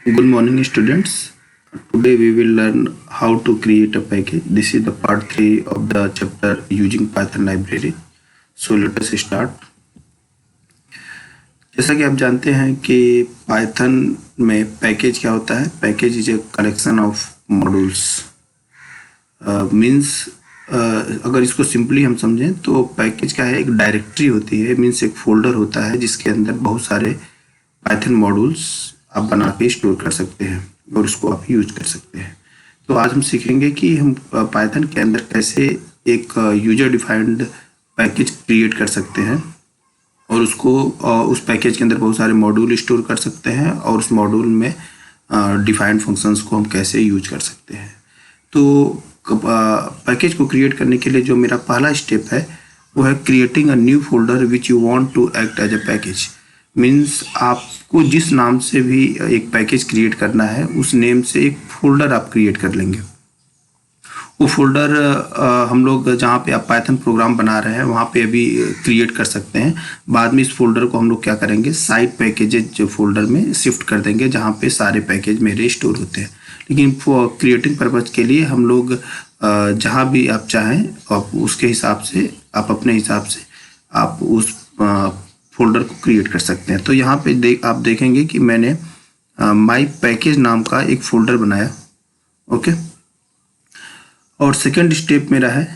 Good morning, students. Today we will learn how to create a package. This is the part 3 of the chapter using Python library. So let us start. जैसा कि आप जानते हैं कि Python में package क्या होता है. Package is a collection of modules. Means अगर इसको सिंपली हम समझें तो पैकेज क्या है, एक डायरेक्टरी होती है. मीन्स एक फोल्डर होता है जिसके अंदर बहुत सारे पाइथन मॉड्यूल्स आप बना के स्टोर कर सकते हैं और उसको आप यूज कर सकते हैं. तो आज हम सीखेंगे कि हम पाइथन के अंदर कैसे एक यूजर डिफाइंड पैकेज क्रिएट कर सकते हैं और उसको उस पैकेज के अंदर बहुत सारे मॉड्यूल स्टोर कर सकते हैं और उस मॉड्यूल में डिफाइंड फंक्शंस को हम कैसे यूज कर सकते हैं. तो पैकेज को क्रिएट करने के लिए जो मेरा पहला स्टेप है वो है creating a new folder which you want to act as a package. Means आपको जिस नाम से भी एक पैकेज क्रिएट करना है उस नेम से एक फोल्डर आप क्रिएट कर लेंगे. वो फोल्डर हम लोग जहाँ पे आप पाइथन प्रोग्राम बना रहे हैं वहाँ पे अभी क्रिएट कर सकते हैं. बाद में इस फोल्डर को हम लोग क्या करेंगे, साइड पैकेजेज फोल्डर में शिफ्ट कर देंगे जहाँ पे सारे पैकेज मेरे स्टोर होते हैं. लेकिन क्रिएटिंग पर्पज़ के लिए हम लोग जहाँ भी आप चाहें आप उसके हिसाब से आप अपने हिसाब से आप उस फोल्डर को क्रिएट कर सकते हैं. तो यहाँ पे आप देखेंगे कि मैंने माई पैकेज नाम का एक फोल्डर बनाया. ओके. और सेकंड स्टेप मेरा है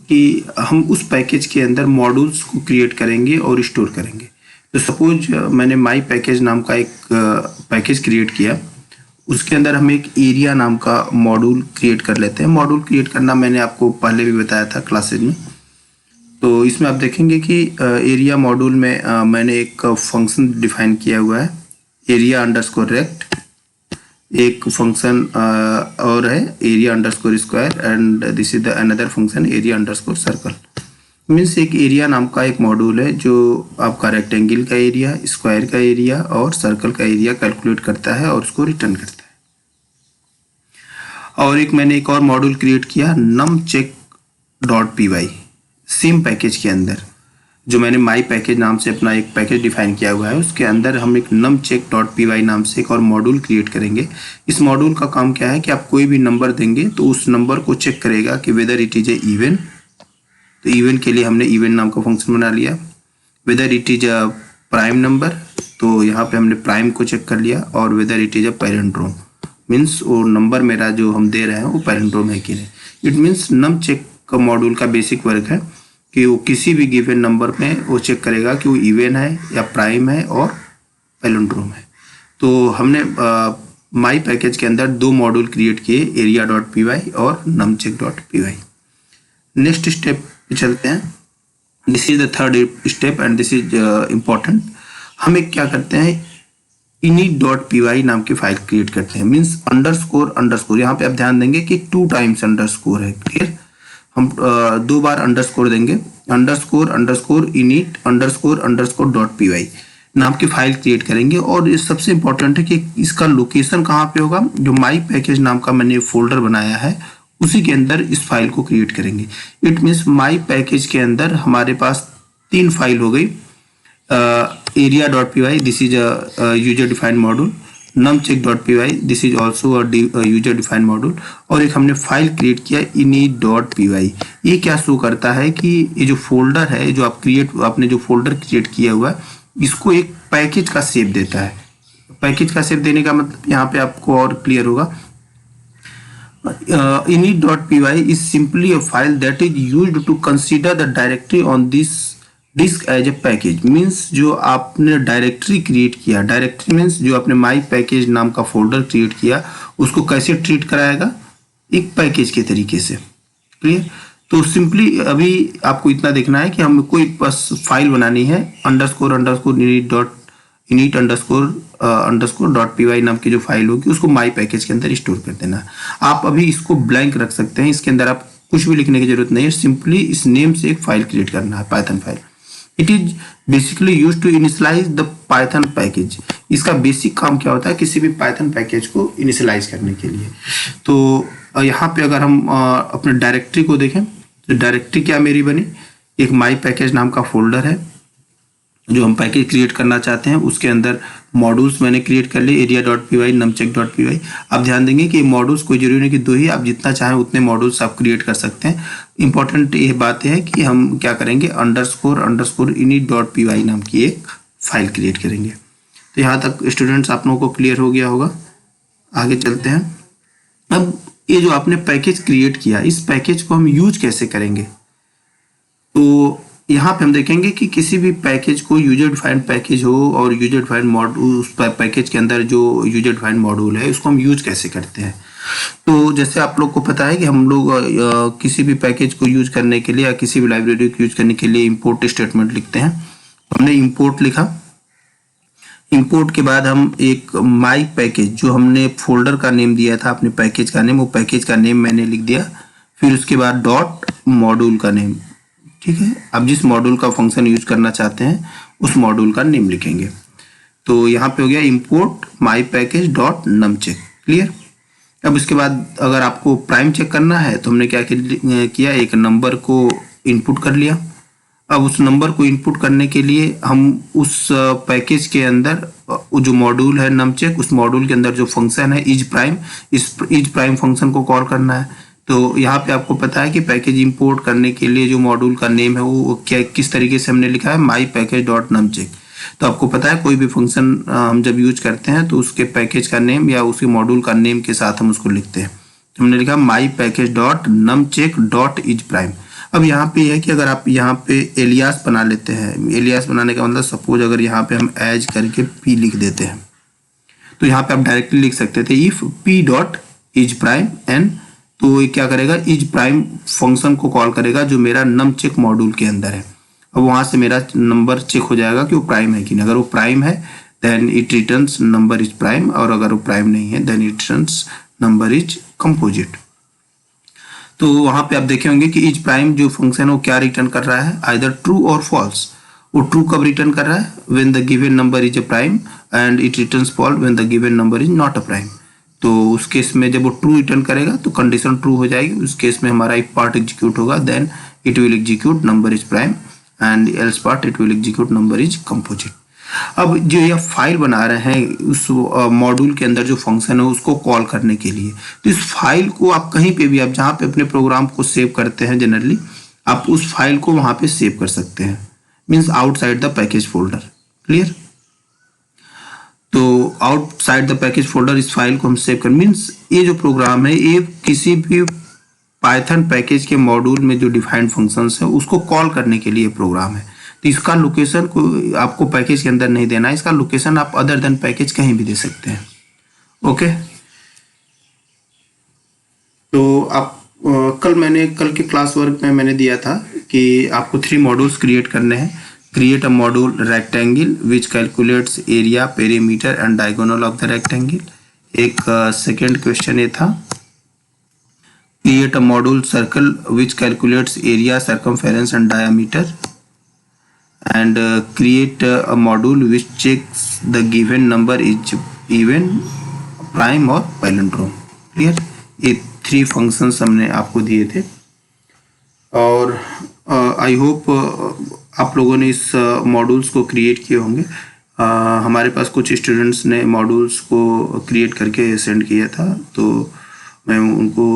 कि हम उस पैकेज के अंदर मॉड्यूल्स को क्रिएट करेंगे और स्टोर करेंगे. तो सपोज मैंने माई पैकेज नाम का एक पैकेज क्रिएट किया. उसके अंदर हम एक एरिया नाम का मॉड्यूल क्रिएट कर लेते हैं. मॉड्यूल क्रिएट करना मैंने आपको पहले भी बताया था क्लासेज में. तो इसमें आप देखेंगे कि एरिया मॉड्यूल में मैंने एक फंक्शन डिफाइन किया हुआ है, एरिया अंडरस्कोर रेक्ट. एक फंक्शन और है area underscore square and this is the another function area underscore circle. Means एक एरिया नाम का एक मॉड्यूल है जो आपका रेक्टेंगल का एरिया, स्क्वायर का एरिया और सर्कल का एरिया कैलकुलेट करता है और उसको रिटर्न करता है. और मैंने एक और मॉड्यूल क्रिएट किया numcheck.py सेम पैकेज के अंदर. जो मैंने माई पैकेज नाम से अपना एक पैकेज डिफाइन किया हुआ है उसके अंदर हम एक numcheck.py नाम से एक और मॉड्यूल क्रिएट करेंगे. इस मॉड्यूल का काम क्या है कि आप कोई भी नंबर देंगे तो उस नंबर को चेक करेगा कि weather it is A even. तो इवन के लिए हमने इवन नाम का फंक्शन बना लिया. Weather it is a prime number, तो यहाँ पे हमने प्राइम को चेक कर लिया. और whether it is a palindrome, means वो नंबर मेरा जो हम दे रहे हैं वो पैरेंड्रोम है कि नहीं. इट मीन्स numcheck का मॉड्यूल का बेसिक वर्क है कि वो किसी भी गिवन नंबर में वो चेक करेगा कि वो इवन है या प्राइम है और पैरेंड्रोम है. तो हमने माई पैकेज के अंदर दो मॉड्यूल क्रिएट किए, area.py और numcheck.py. नेक्स्ट स्टेप पे चलते हैं. This is the third step and this is important. हम एक क्या करते हैं, init.py नाम की फाइल क्रिएट करते हैं. मीन्स अंडरस्कोर यहाँ पे आप ध्यान देंगे कि 2 टाइम्स अंडरस्कोर है. क्लियर. हम 2 बार अंडरस्कोर देंगे. init__.py नाम की फाइल क्रिएट करेंगे. और ये सबसे इंपॉर्टेंट है कि इसका लोकेशन कहाँ पे होगा. जो माई पैकेज नाम का मैंने फोल्डर बनाया है उसी के अंदर इस फाइल को क्रिएट करेंगे. इट मीन्स माई पैकेज के अंदर हमारे पास 3 फाइल हो गई. area.py this is a user defined module. numcheck.py this is also a user defined module. और एक हमने फाइल क्रिएट किया init.py. ये क्या शो करता है कि ये जो फोल्डर है जो आपने जो फोल्डर क्रिएट किया हुआ है इसको एक पैकेज का शेप देता है. पैकेज का शेप देने का मतलब यहाँ पे आपको और क्लियर होगा. init.py is simply a file that is used to consider the directory on this disk as a package. Means जो आपने डायरेक्टरी क्रिएट किया, डायरेक्टरी मीन्स जो आपने माई पैकेज नाम का फोल्डर क्रिएट किया उसको कैसे ट्रीट कराएगा, एक पैकेज के तरीके से. क्लियर. तो सिंपली अभी आपको इतना देखना है कि हमें कोई बस फाइल बनानी है init__.py नाम की जो फाइल होगी उसको माई पैकेज के अंदर स्टोर कर देना. आप अभी इसको ब्लैंक रख सकते हैं, इसके अंदर आप कुछ भी लिखने की जरूरत नहीं है. सिंपली इस नेम से एक फाइल क्रिएट करना है, Python file. It is basically use to initialise the Python package. इसका बेसिक काम क्या होता है, किसी भी पाइथन पैकेज को इनिशियलाइज करने के लिए. तो यहाँ पे अगर हम अपने डायरेक्टरी को देखें तो डायरेक्टरी क्या मेरी बनी, एक माई पैकेज नाम का फोल्डर है. जो हम पैकेज क्रिएट करना चाहते हैं उसके अंदर मॉड्यूल्स मैंने क्रिएट कर लिए, area.py, numcheck.py। आप ध्यान देंगे कि मॉड्यूल्स कोई जरूरी नहीं कि दो ही, आप जितना चाहें उतने मॉड्यूल्स आप क्रिएट कर सकते हैं। इंपॉर्टेंट ये बात है कि हम क्या करेंगे, _ init.py नाम की एक फाइल क्रिएट करेंगे। तो यहाँ तक स्टूडेंट्स आप लोगों को क्लियर हो गया होगा। आगे चलते हैं। अब ये जो आपने पैकेज क्रिएट किया, इस पैकेज को हम यूज कैसे करेंगे, तो यहाँ पे हम देखेंगे कि किसी भी पैकेज को यूजर डिफाइंड पैकेज हो और यूजर डिफाइंड मॉड्यूल, उस पैकेज के अंदर जो यूजर डिफाइंड मॉड्यूल है उसको हम यूज कैसे करते हैं। तो जैसे आप लोग को पता है कि हम लोग किसी भी पैकेज को यूज करने के लिए या किसी भी लाइब्रेरी को यूज करने के लिए इंपोर्ट स्टेटमेंट लिखते हैं। हमने इंपोर्ट लिखा, इंपोर्ट के बाद हम एक माई पैकेज, जो हमने फोल्डर का नेम दिया था अपने पैकेज का नेम, वो पैकेज का नेम मैंने लिख दिया। फिर उसके बाद डॉट मॉड्यूल का नेम, ठीक है। अब जिस मॉड्यूल का फंक्शन यूज करना चाहते हैं उस मॉड्यूल का नेम लिखेंगे। तो यहाँ पे हो गया इंपोर्ट माई पैकेज डॉट नमचेक, क्लियर। अब इसके बाद अगर आपको प्राइम चेक करना है तो हमने क्या किया, एक नंबर को इनपुट कर लिया। अब उस नंबर को इनपुट करने के लिए हम उस पैकेज के अंदर जो मॉड्यूल है नमचेक, उस मॉड्यूल के अंदर जो फंक्शन है इज प्राइम, इस इज प्राइम फंक्शन को कॉल करना है। तो यहाँ पे आपको पता है कि पैकेज इंपोर्ट करने के लिए जो मॉड्यूल का नेम है वो क्या, किस तरीके से हमने लिखा है, माई पैकेज डॉट नमचेक। तो आपको पता है कोई भी फंक्शन हम जब यूज करते हैं तो उसके पैकेज का नेम या उसके मॉड्यूल का नेम के साथ हम उसको लिखते हैं। तो हमने लिखा my package dot numcheck dot is prime. अब यहाँ पे है कि अगर आप यहाँ पे एलियास बना लेते हैं, एलियास बनाने का मतलब सपोज अगर यहाँ पे हम एज करके p लिख देते हैं तो यहाँ पे आप डायरेक्टली लिख सकते थे if p dot is prime n, तो ये क्या करेगा, इज प्राइम फंक्शन को कॉल करेगा जो मेरा नम चेक मॉड्यूल के अंदर है। अब वहां से मेरा नंबर चेक हो जाएगा कि वो प्राइम है कि नहीं। अगर वो प्राइम है then it returns number is prime, और अगर वो प्राइम नहीं है then it returns number is composite. तो वहां पे आप देखे होंगे कि इज प्राइम जो फंक्शन है वो क्या रिटर्न कर रहा है, आइदर ट्रू और फॉल्स। वो ट्रू कब रिटर्न कर रहा है, when the given number is a prime, and it returns false when the given number is not a prime. तो उस केस में जब वो ट्रू रिटर्न करेगा तो कंडीशन ट्रू हो जाएगी, उस केस में हमारा एक पार्ट एग्जीक्यूट होगा, then it will execute number is prime, and else part it will execute number is composite. अब जो यह फाइल बना रहे हैं उस मॉड्यूल के अंदर जो फंक्शन है उसको कॉल करने के लिए, तो इस फाइल को आप कहीं पे भी, आप जहाँ पे अपने प्रोग्राम को सेव करते हैं जनरली, आप उस फाइल को वहां पे सेव कर सकते हैं, means outside the package folder, clear. तो आउटसाइड द पैकेज फोल्डर इस फाइल को हम सेव कर, मीन्स ये जो प्रोग्राम है ये किसी भी पाइथन पैकेज के मॉड्यूल में जो डिफाइंड फंक्शंस है उसको कॉल करने के लिए प्रोग्राम है। तो इसका लोकेशन को आपको पैकेज के अंदर नहीं देना है, इसका लोकेशन आप अदर देन पैकेज कहीं भी दे सकते हैं। ओके, तो आप कल के क्लास वर्क में मैंने दिया था कि आपको 3 मॉड्यूल्स क्रिएट करने हैं। Create a module rectangle which calculates area, perimeter and diagonal of the rectangle. एक सेकेंड क्वेश्चन ये था, create a module circle which calculates area, circumference and diameter, and create a module which checks the given number is even, prime और palindrome, clear। ये 3 functions हमने आपको दिए थे, और आई होप आप लोगों ने इस मॉड्यूल्स को क्रिएट किए होंगे। हमारे पास कुछ स्टूडेंट्स ने मॉड्यूल्स को क्रिएट करके सेंड किया था, तो मैं उनको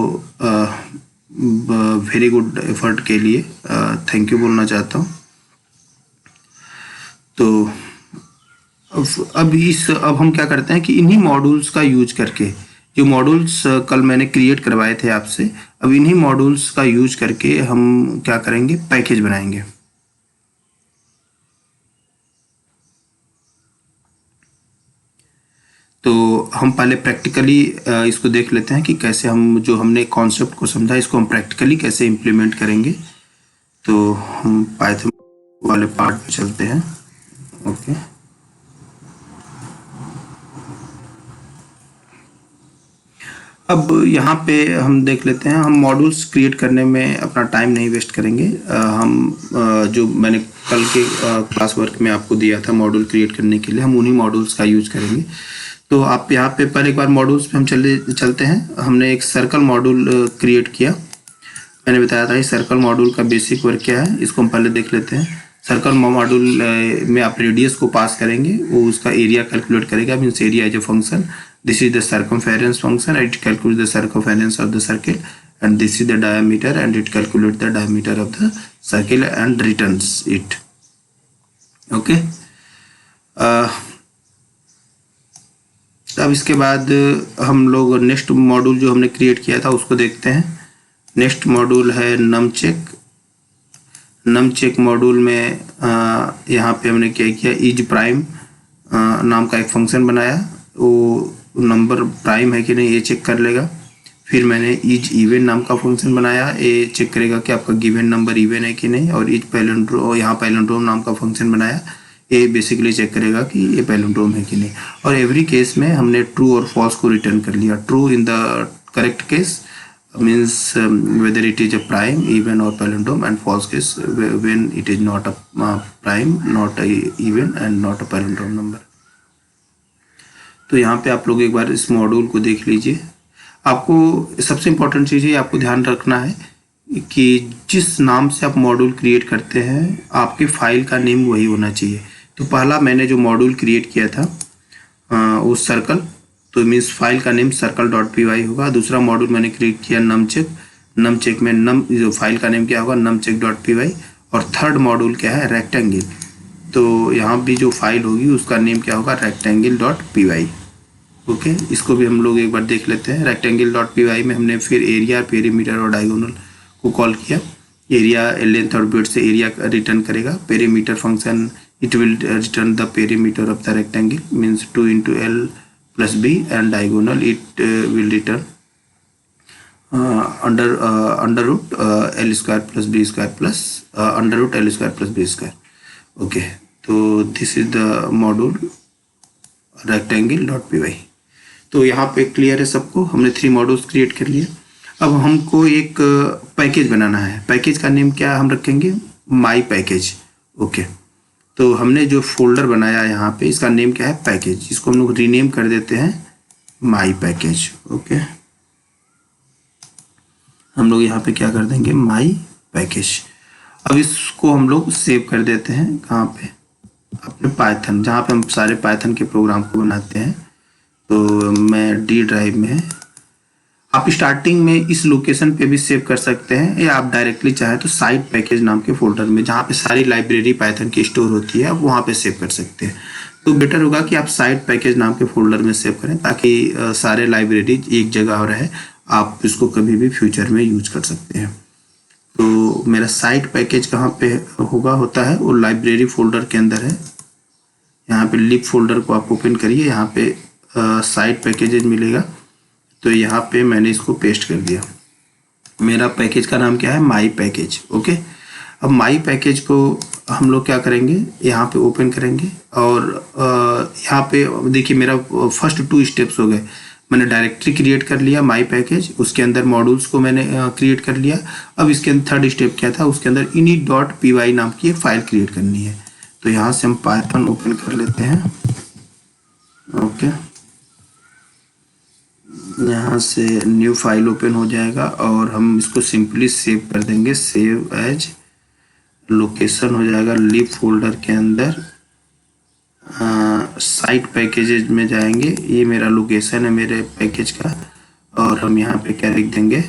वेरी गुड एफर्ट के लिए थैंक यू बोलना चाहता हूँ। तो अब हम क्या करते हैं कि इन्हीं मॉड्यूल्स का यूज करके, जो मॉड्यूल्स कल मैंने क्रिएट करवाए थे आपसे, अब इन्हीं मॉड्यूल्स का यूज करके हम क्या करेंगे, पैकेज बनाएंगे। तो हम पहले प्रैक्टिकली इसको देख लेते हैं कि कैसे हम जो हमने कॉन्सेप्ट को समझा इसको हम प्रैक्टिकली कैसे इम्प्लीमेंट करेंगे। तो हम पाइथन वाले पार्ट पे चलते हैं। ओके, अब यहाँ पे हम देख लेते हैं, हम मॉड्यूल्स क्रिएट करने में अपना टाइम नहीं वेस्ट करेंगे। जो मैंने कल के क्लास वर्क में आपको दिया था मॉड्यूल क्रिएट करने के लिए, हम उन्हीं मॉड्यूल्स का यूज करेंगे। तो आप यहाँ पे पर एक बार मॉड्यूल्स पे हम चलते हैं। हमने एक सर्कल मॉड्यूल क्रिएट किया, मैंने बताया था इस सर्कल मॉड्यूल का बेसिक वर्क क्या है, इसको हम पहले देख लेते हैं। सर्कल मॉड्यूल में आप रेडियस को पास करेंगे, वो उसका एरिया कैलकुलेट करेगा, means area is a function, this is the circumference function, it calculate the circumference of the circle, and this is the diameter and it calculate the diameter of the circle and returns it. Okay. अब इसके बाद हम लोग next module जो हमने create किया था उसको देखते हैं। नेक्स्ट मॉड्यूल है नमचेक। नमचेक मॉड्यूल में यहाँ पे हमने क्या किया, इज प्राइम नाम का एक फंक्शन बनाया, वो नंबर प्राइम है कि नहीं ये चेक कर लेगा। फिर मैंने इज इवन नाम का फंक्शन बनाया, ये चेक करेगा कि आपका गिवन नंबर इवन है कि नहीं। और इज पैलिंड्रोम, यहाँ पैलिंड्रोम नाम का फंक्शन बनाया, ये बेसिकली चेक करेगा कि ये पैलिंड्रोम है कि नहीं। और एवरी केस में हमने ट्रू और फॉल्स को रिटर्न कर लिया। True in the correct case means whether it is a prime, even और palindrome, and false case when it is not a prime, not a even and not a palindrome number. तो यहाँ पे आप लोग एक बार इस मॉड्यूल को देख लीजिए। आपको सबसे इम्पोर्टेंट चीज़ ये आपको ध्यान रखना है कि जिस नाम से आप मॉड्यूल क्रिएट करते हैं आपके फाइल का नेम वही होना चाहिए। तो पहला मैंने जो मॉड्यूल क्रिएट किया था वो सर्कल, तो मीन्स फाइल का नेम circle.py होगा। दूसरा मॉड्यूल मैंने क्रिएट किया नमचेक, नमचेक में नम जो फाइल का नेम क्या होगा numcheck.py। और थर्ड मॉड्यूल क्या है रेक्टेंगल, तो यहाँ भी जो फाइल होगी उसका नेम क्या होगा rectangle.py। ओके, इसको भी हम लोग एक बार देख लेते हैं। rectangle.py में हमने फिर एरिया, पेरीमीटर और डायगोनल को कॉल किया। एरिया लेंथ और ब्रेड्थ से एरिया रिटर्न करेगा। Perimeter function it will return the perimeter of the rectangle means 2 × L + B, and diagonal it will return under root L² + B² + under root L² + B²। Okay, तो this is the module rectangle.py। तो यहाँ पे clear है सबको, हमने 3 modules create कर लिए। अब हमको एक पैकेज बनाना है। पैकेज का नेम क्या हम रखेंगे, माई पैकेज। ओके, तो हमने जो फोल्डर बनाया यहाँ पे इसका नेम क्या है पैकेज, इसको हम लोग रीनेम कर देते हैं माई पैकेज। ओके, हम लोग यहाँ पे क्या कर देंगे माई पैकेज। अब इसको हम लोग सेव कर देते हैं कहाँ पे, अपने पाइथन, जहाँ पे हम सारे पाइथन के प्रोग्राम को बनाते हैं। तो मैं डी ड्राइव में है, आप स्टार्टिंग में इस लोकेशन पे भी सेव कर सकते हैं, या आप डायरेक्टली चाहे तो साइट पैकेज नाम के फोल्डर में जहाँ पे सारी लाइब्रेरी पाइथन की स्टोर होती है आप वहाँ पे सेव कर सकते हैं। तो बेटर होगा कि आप साइट पैकेज नाम के फोल्डर में सेव करें ताकि सारे लाइब्रेरी एक जगह रहे, आप इसको कभी भी फ्यूचर में यूज कर सकते हैं। तो मेरा साइट पैकेज कहाँ पे होता है, वो लाइब्रेरी फोल्डर के अंदर है। यहाँ पे लिप फोल्डर को आप ओपन करिए, यहाँ पे साइट पैकेजेज मिलेगा। तो यहाँ पे मैंने इसको पेस्ट कर दिया। मेरा पैकेज का नाम क्या है माई पैकेज। ओके, अब माई पैकेज को हम लोग क्या करेंगे, यहाँ पे ओपन करेंगे और यहाँ पे देखिए मेरा फर्स्ट 2 स्टेप्स हो गए। मैंने डायरेक्टरी क्रिएट कर लिया माई पैकेज, उसके अंदर मॉड्यूल्स को मैंने क्रिएट कर लिया। अब इसके अंदर थर्ड स्टेप क्या था, उसके अंदर init.py नाम की एक फाइल क्रिएट करनी है। तो यहाँ से हम पाइथन ओपन कर लेते हैं। ओके, यहाँ से न्यू फाइल ओपन हो जाएगा और हम इसको सिंपली सेव कर देंगे, सेव एज। लोकेशन हो जाएगा लिप फोल्डर के अंदर, साइट पैकेजेज में जाएंगे, ये मेरा लोकेशन है मेरे पैकेज का। और हम यहाँ पे क्या लिख देंगे,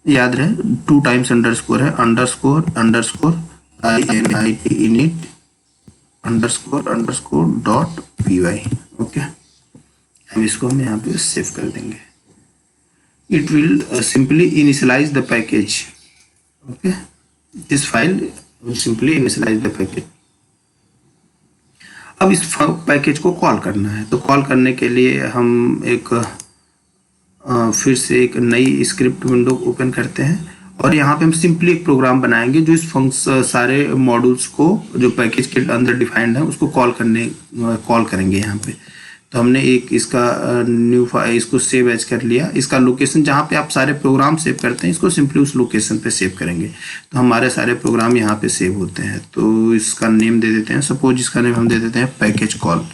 याद रहे 2 टाइम्स अंडरस्कोर है, अंडरस्कोर init __.py। ओके, हम इसको हम यहाँ पे सेव कर देंगे। It will simply initialise the package. Okay, this file will simply initialise the package. अब इस पैकेज को कॉल करना है, तो कॉल करने के लिए हम एक फिर से एक नई स्क्रिप्ट विंडो ओपन करते हैं और यहाँ पे हम सिंपली एक प्रोग्राम बनाएंगे जो इस सारे मॉड्यूल्स को जो पैकेज के अंदर डिफाइंड है उसको कॉल करेंगे यहाँ पे। तो हमने एक इसका न्यू फाइल इसको सेव एज कर लिया। इसका लोकेशन जहाँ पे आप सारे प्रोग्राम सेव करते हैं इसको सिंपली उस लोकेशन पे सेव करेंगे, तो हमारे सारे प्रोग्राम यहाँ पे सेव होते हैं। तो इसका नेम दे देते हैं, सपोज इसका नेम हम दे देते हैं package call,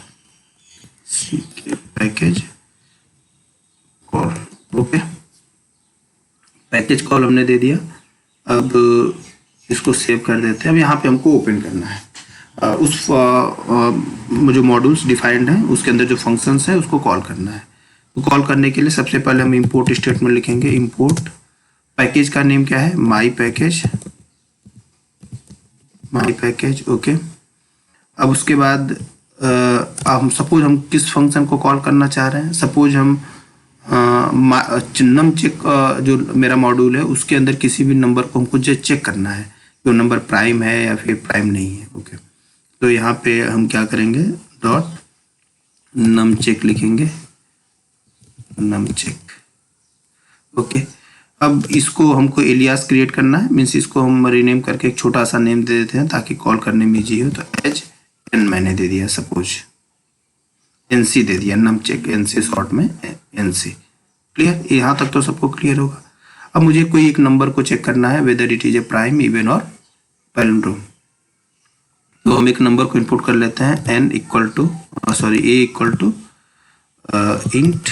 package call. Okay, package call हमने दे दिया। अब इसको सेव कर देते हैं। अब यहाँ पे हमको ओपन करना है उस जो मॉड्यूल्स डिफाइंड हैं उसके अंदर जो फंक्शंस है उसको कॉल करना है। तो कॉल करने के लिए सबसे पहले हम इंपोर्ट स्टेटमेंट लिखेंगे। इंपोर्ट पैकेज का नेम क्या है, माई पैकेज, माई पैकेज। ओके, अब उसके बाद हम सपोज हम किस फंक्शन को कॉल करना चाह रहे हैं। सपोज हम नम चेक जो मेरा मॉड्यूल है उसके अंदर किसी भी नंबर को हमको जो चेक करना है कि वो नंबर प्राइम है या फिर प्राइम नहीं है। ओके, तो यहाँ पे हम क्या करेंगे, डॉट नम चेक लिखेंगे, नम चेक। ओके, अब इसको हमको एलियास क्रिएट करना है, मीन्स इसको हम रीनेम करके एक छोटा सा नेम दे देते हैं ताकि कॉल करने में इजी हो। तो एज एन मैंने दे दिया, सपोज एनसी दे दिया, नम चेक एनसी शॉर्ट में एनसी। क्लियर, यहाँ तक तो सबको क्लियर होगा। अब मुझे कोई एक नंबर को चेक करना है whether it is a prime, even और पैलिंड्रोम। तो हम एक नंबर को इनपुट कर लेते हैं, n equal to a equal to int,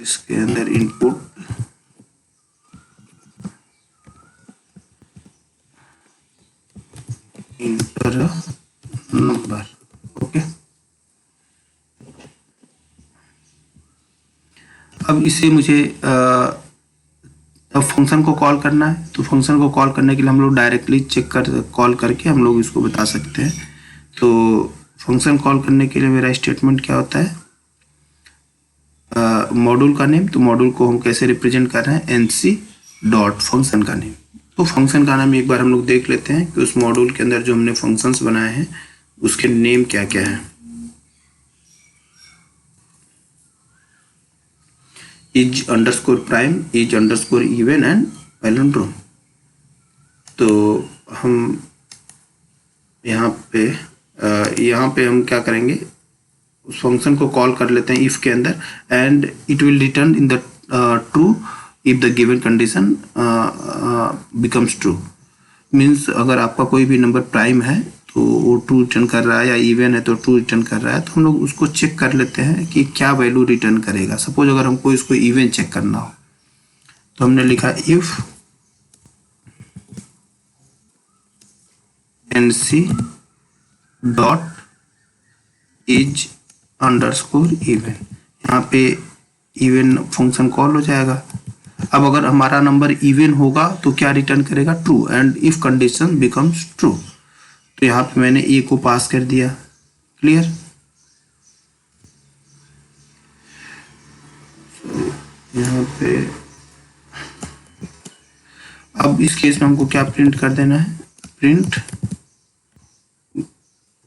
इसके अंदर इनपुट इंटर नंबर। ओके, अब इसे मुझे अब फंक्शन को कॉल करना है। तो फंक्शन को कॉल करने के लिए हम लोग डायरेक्टली कॉल करके हम लोग इसको बता सकते हैं। तो फंक्शन कॉल करने के लिए मेरा स्टेटमेंट क्या होता है, मॉड्यूल का नेम। तो मॉड्यूल को हम कैसे रिप्रेजेंट कर रहे हैं, एनसी डॉट फंक्शन का नेम। तो फंक्शन का नाम एक बार हम लोग देख लेते हैं कि उस मॉड्यूल के अंदर जो हमने फंक्शंस बनाए हैं उसके नेम क्या क्या है। Is underscore prime, is underscore even and palindrome. तो हम यहाँ पे हम क्या करेंगे, उस फंक्शन को कॉल कर लेते हैं इफ के अंदर, and it will return in the true if the given condition becomes true. Means अगर आपका कोई भी नंबर प्राइम है तो वो ट्रू रिटर्न कर रहा है, या इवन है तो ट्रू रिटर्न कर रहा है। तो हम लोग उसको चेक कर लेते हैं कि क्या वैल्यू रिटर्न करेगा। सपोज अगर हमको इसको इवन चेक करना हो तो हमने लिखा if NC dot is underscore even. यहाँ पे इवन फंक्शन कॉल हो जाएगा। अब अगर हमारा नंबर इवन होगा तो क्या रिटर्न करेगा, true, and if condition becomes true. तो यहाँ पे मैंने ए को पास कर दिया। क्लियर, यहाँ पे अब इस केस में हमको क्या प्रिंट कर देना है, print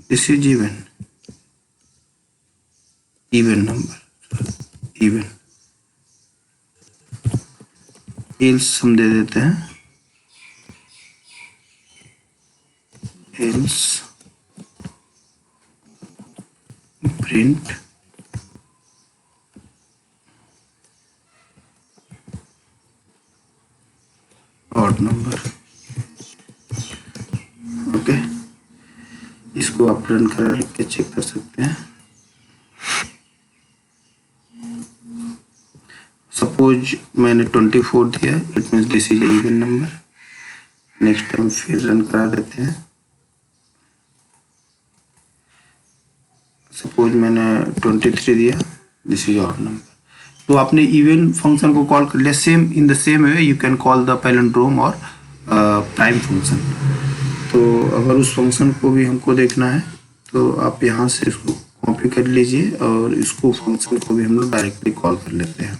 this is even, even number, even. Else हम दे देते हैं, else print odd number. Okay, इसको आप रन करके चेक कर सकते हैं। सपोज मैंने 24 दिया, it means this is even number. Next time फिर रन करा देते हैं। सपोज मैंने 23 दिया, दिस इज ऑड नंबर। तो आपने इवन फंक्शन को कॉल कर लिया। Same in the same way you can call the palindrome और प्राइम फंक्शन। तो अगर उस फंक्शन को भी हमको देखना है तो आप यहाँ से इसको कॉपी कर लीजिए और इसको फंक्शन को भी हम लोग डायरेक्टली कॉल कर लेते हैं।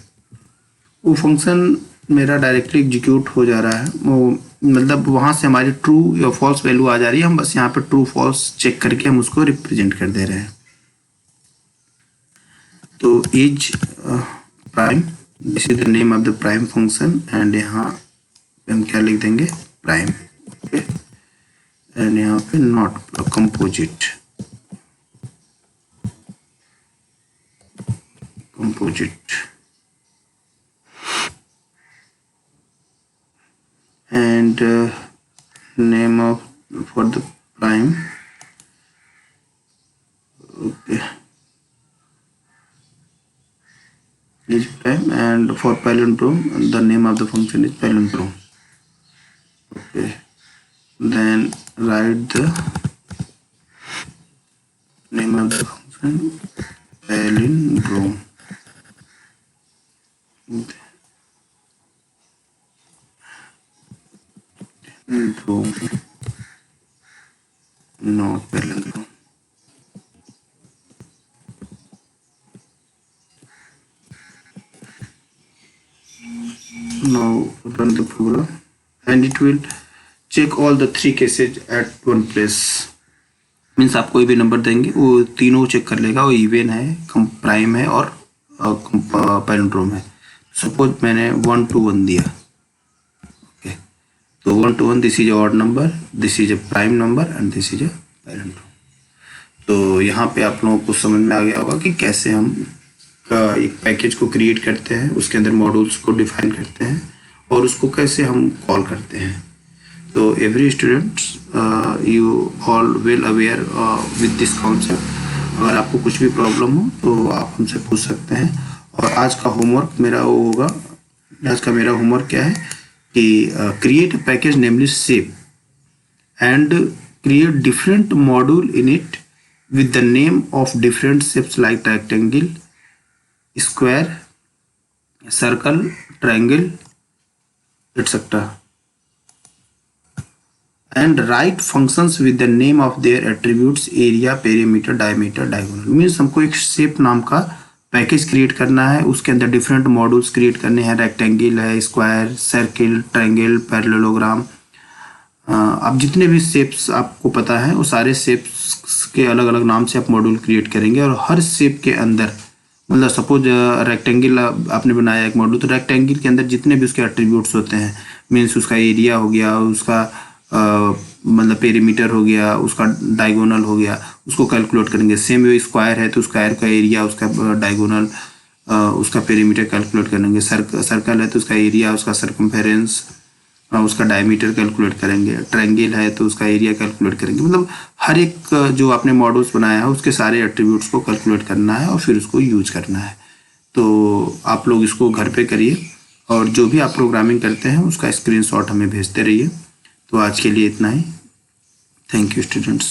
वो फंक्शन मेरा डायरेक्टली एग्जीक्यूट हो जा रहा है, वो मतलब वहाँ से हमारी ट्रू या फॉल्स वैल्यू आ जा रही है। हम बस यहाँ पे ट्रू फॉल्स चेक करके हम उसको रिप्रेजेंट कर दे रहे हैं। तो is prime, this is the name of the prime function, and यहाँ पे हम क्या लिख देंगे, प्राइम। ओके, एंड यहाँ पे not composite, composite, and name of for the prime. Okay, is prime, and for palindrome the name of the function is palindrome. Okay. Then write the name of the function palindrome. Palindrome, not palindrome. Now run the program and it will check all the three cases at one place. Means आप कोई भी number देंगे वो तीनों check कर लेगा, वो even है, प्राइम है और पैलिंड्रोम है. सपोज मैंने 1 to 1 दिया. ओके, तो 1 to 1 this is odd number, this is a prime number and this is a palindrome. तो यहाँ पे आप लोगों को समझ में आ गया होगा कि कैसे हम एक पैकेज को क्रिएट करते हैं, उसके अंदर मॉड्यूल्स को डिफाइन करते हैं और उसको कैसे हम कॉल करते हैं. तो every students you all well aware with this concept. अगर आपको कुछ भी प्रॉब्लम हो तो आप हमसे पूछ सकते हैं. और आज का होमवर्क मेरा वो होगा, आज का मेरा होमवर्क क्या है कि create a package namely shape and create different module in it with the name of different shapes like rectangle, square, circle, triangle, etc. And write functions with the name of their attributes area, perimeter, diameter, diagonal. Means हमको एक shape नाम का package create करना है, उसके अंदर different modules create करने हैं. रेक्टेंगल है, स्क्वायर, सर्किल, ट्रायंगल, पैरेललोग्राम. आप जितने भी शेप्स आपको पता है वो सारे शेप्स के अलग अलग नाम से आप मॉड्यूल क्रिएट करेंगे. और हर शेप के अंदर मतलब सपोज रेक्टेंगल आपने बनाया एक मॉड्यूल, तो रेक्टेंगल के अंदर जितने भी उसके एट्रीब्यूट्स होते हैं, मीन्स उसका एरिया हो गया, उसका मतलब पेरीमीटर हो गया, उसका डायगोनल हो गया, उसको कैलकुलेट करेंगे. सेम वे स्क्वायर है तो स्क्वायर का एरिया, उसका डायगोनल, उसका पेरीमीटर कैलकुलेट करेंगे. सर्कल है तो उसका एरिया, उसका सर्कमफेरेंस, उसका डायमीटर कैलकुलेट करेंगे. ट्रायंगल है तो उसका एरिया कैलकुलेट करेंगे. मतलब हर एक जो आपने मॉड्यूल्स बनाया है उसके सारे एट्रीब्यूट्स को कैलकुलेट करना है और फिर उसको यूज करना है. तो आप लोग इसको घर पे करिए और जो भी आप प्रोग्रामिंग करते हैं उसका स्क्रीनशॉट हमें भेजते रहिए. तो आज के लिए इतना ही. Thank you students.